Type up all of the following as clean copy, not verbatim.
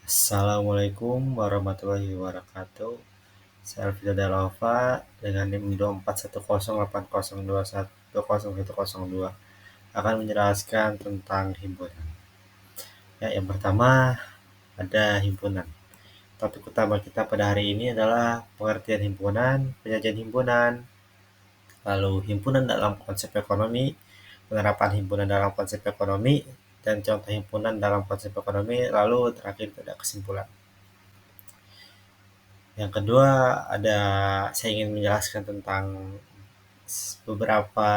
Assalamualaikum warahmatullahi wabarakatuh. Saya Alvida Dalova dengan NIM 2410802101002 akan menjelaskan tentang himpunan. Ya, yang pertama ada himpunan. Topik utama kita pada hari ini adalah pengertian himpunan, penyajian himpunan, lalu himpunan dalam konsep ekonomi, penerapan himpunan dalam konsep ekonomi, dan contoh himpunan dalam konsep ekonomi, lalu terakhir ada kesimpulan. Yang kedua, saya ingin menjelaskan tentang beberapa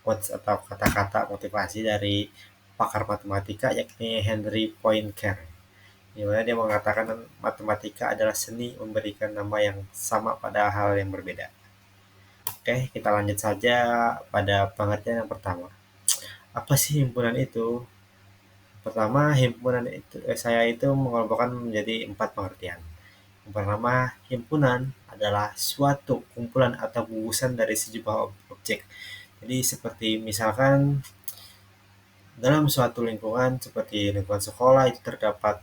quotes atau kata-kata motivasi dari pakar matematika yakni Henry Poincaré. Di mana dia mengatakan matematika adalah seni memberikan nama yang sama pada hal yang berbeda. Oke, kita lanjut saja pada pengertian yang pertama. Apa sih himpunan itu? Pertama, himpunan itu saya itu mengelompokkan menjadi 4 pengertian. Yang pertama, himpunan adalah suatu kumpulan atau gugusan dari sejumlah objek. Jadi seperti misalkan dalam suatu lingkungan seperti lingkungan sekolah itu terdapat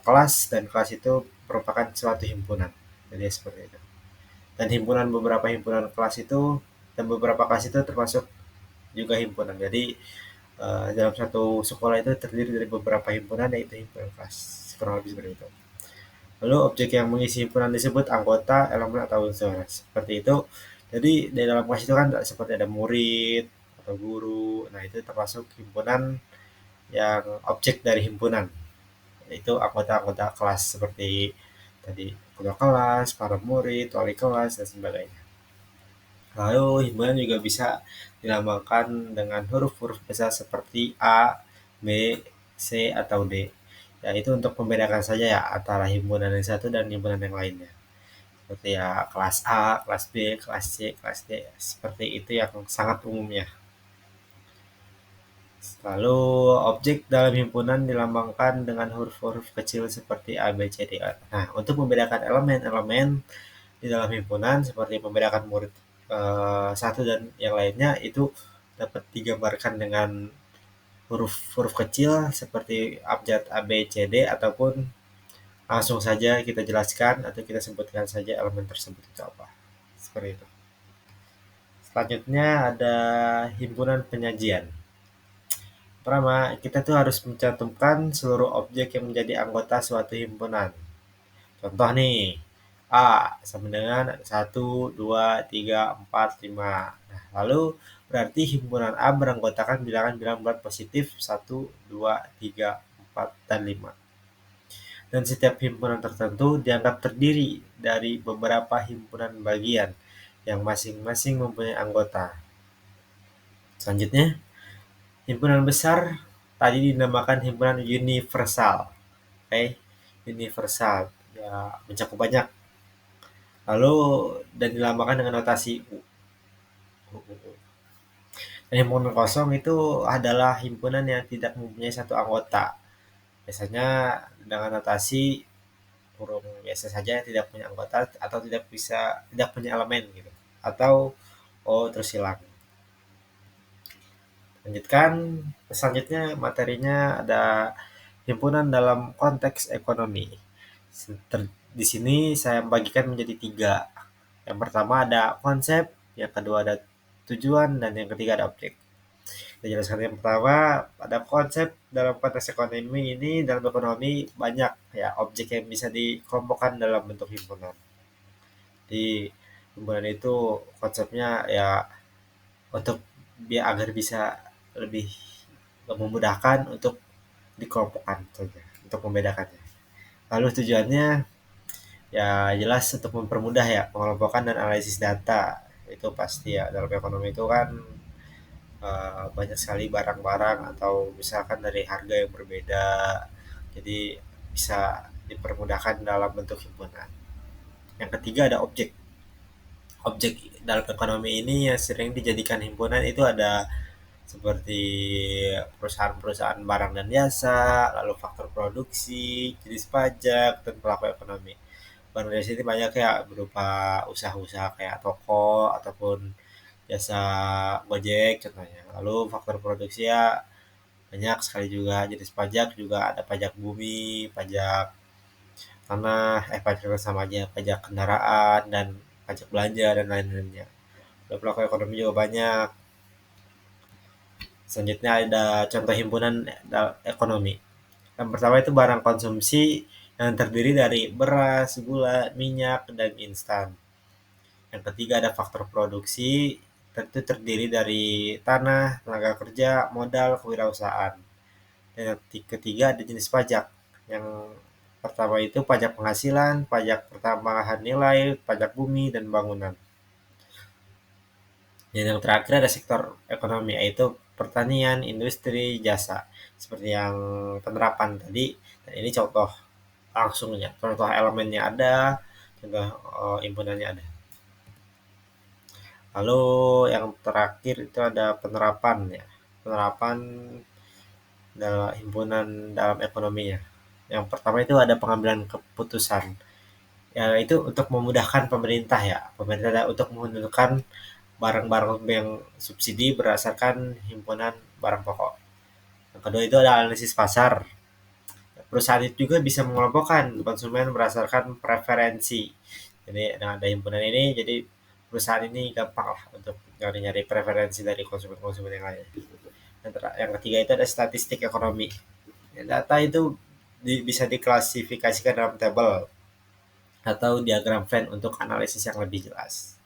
kelas, dan kelas itu merupakan suatu himpunan. Jadi seperti itu. Dan beberapa himpunan kelas itu dan beberapa kelas itu termasuk juga himpunan. Jadi dalam satu sekolah itu terdiri dari beberapa himpunan, yaitu himpunan kelas. Kurang lebih seperti itu. Lalu objek yang mengisi himpunan disebut anggota, elemen, atau unsur. Seperti itu. Jadi di dalam kelas itu kan seperti ada murid atau guru. Nah, itu termasuk himpunan yang objek dari himpunan. Itu anggota-anggota kelas seperti tadi ketua kelas, para murid, wali kelas, dan sebagainya. Lalu himpunan juga bisa dilambangkan dengan huruf-huruf besar seperti A, B, C, atau D. Ya, itu untuk membedakan saja ya antara himpunan yang satu dan himpunan yang lainnya. Seperti ya kelas A, kelas B, kelas C, kelas D. Seperti itu yang sangat umumnya. Lalu objek dalam himpunan dilambangkan dengan huruf-huruf kecil seperti A, B, C, D. Nah, untuk membedakan elemen-elemen di dalam himpunan seperti membedakan murid satu dan yang lainnya itu dapat digambarkan dengan huruf-huruf kecil seperti abjad A, B, C, D, ataupun langsung saja kita jelaskan atau kita sebutkan saja elemen tersebut itu apa. Seperti itu. Selanjutnya ada himpunan penyajian. Pertama, kita tuh harus mencantumkan seluruh objek yang menjadi anggota suatu himpunan. Contoh nih, A sama dengan 1, 2, 3, 4, 5. Nah, lalu berarti himpunan A beranggotakan bilangan-bilangan bulat positif 1, 2, 3, 4, dan 5. Dan setiap himpunan tertentu dianggap terdiri dari beberapa himpunan bagian yang masing-masing mempunyai anggota. Selanjutnya, himpunan besar tadi dinamakan himpunan universal. Oke, universal ya mencakup banyak. Lalu dan dilambangkan dengan notasi U. Dan himpunan kosong itu adalah himpunan yang tidak mempunyai satu anggota. Biasanya dengan notasi kurung biasa saja, tidak punya anggota atau tidak punya elemen gitu. Atau terus hilang. Lanjutkan, selanjutnya materinya ada himpunan dalam konteks ekonomi. Di sini saya bagikan menjadi 3. Yang pertama ada konsep, yang kedua ada tujuan, dan yang ketiga ada objek. Saya jelaskan yang pertama, ada konsep dalam konteks ekonomi ini, dalam ekonomi banyak ya objek yang bisa dikelompokkan dalam bentuk himpunan. Di himpunan itu konsepnya ya untuk biar agar bisa lebih memudahkan untuk dikelompokkan saja, untuk membedakannya. Lalu tujuannya ya jelas untuk mempermudah ya pengelompokan dan analisis data. Itu pasti ya, dalam ekonomi itu kan banyak sekali barang-barang atau misalkan dari harga yang berbeda, jadi bisa dipermudahkan dalam bentuk himpunan. Yang ketiga ada objek. Objek dalam ekonomi ini yang sering dijadikan himpunan itu ada seperti perusahaan-perusahaan barang dan jasa, lalu faktor produksi, jenis pajak, dan pelaku ekonomi. Barang dan jasa ini banyak ya, berupa usaha-usaha kayak toko ataupun jasa Gojek contohnya. Lalu faktor produksi ya Banyak sekali juga jenis pajak, juga ada pajak bumi, pajak tanah, pajak sama aja, pajak kendaraan, dan pajak belanja, dan lain-lainnya. Ada pelaku ekonomi juga banyak. Selanjutnya ada contoh himpunan ekonomi. Yang pertama itu barang konsumsi yang terdiri dari beras, gula, minyak, dan instan. Yang ketiga ada faktor produksi, tentu terdiri dari tanah, tenaga kerja, modal, kewirausahaan. Dan yang ketiga ada jenis pajak. Yang pertama itu pajak penghasilan, pajak pertambahan nilai, pajak bumi, dan bangunan. Dan yang terakhir ada sektor ekonomi, yaitu pertanian, industri, jasa. Seperti yang penerapan tadi, dan ini contoh langsungnya, contoh elemennya ada, contoh impunannya ada. Lalu yang terakhir itu ada penerapan ya. Penerapan dalam himpunan dalam ekonominya. Yang pertama itu ada pengambilan keputusan. Ya itu untuk memudahkan pemerintah ya. Pemerintah untuk menentukan barang-barang yang subsidi berdasarkan himpunan barang pokok. Yang kedua itu ada analisis pasar. Perusahaan itu juga bisa mengelompokkan konsumen berdasarkan preferensi. Jadi nah, ada himpunan ini, jadi perusahaan ini gampang lah untuk nyari-nyari preferensi dari konsumen-konsumen yang lain. Yang ketiga itu ada statistik ekonomi. Ya, data itu bisa diklasifikasikan dalam tabel atau diagram Venn untuk analisis yang lebih jelas.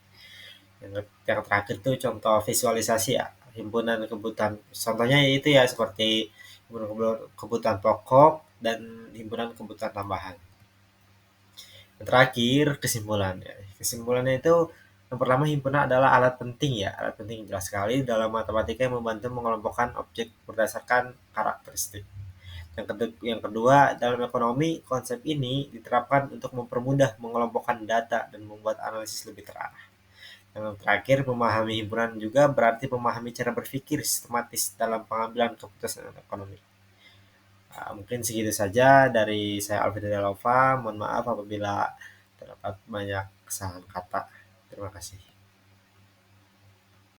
Yang terakhir tuh contoh visualisasi ya, himpunan kebutuhan. Contohnya itu ya seperti himpunan kebutuhan pokok dan himpunan kebutuhan tambahan. Yang terakhir kesimpulan ya. Kesimpulannya itu yang pertama, himpunan adalah alat penting ya, alat penting jelas sekali dalam matematika yang membantu mengelompokkan objek berdasarkan karakteristik. Yang kedua, dalam ekonomi, konsep ini diterapkan untuk mempermudah mengelompokkan data dan membuat analisis lebih terarah. Yang terakhir, memahami himpunan juga berarti memahami cara berpikir sistematis dalam pengambilan keputusan ekonomi. Nah, mungkin segitu saja dari saya Alvin Delova. Mohon maaf apabila terdapat banyak kesalahan kata. Terima kasih.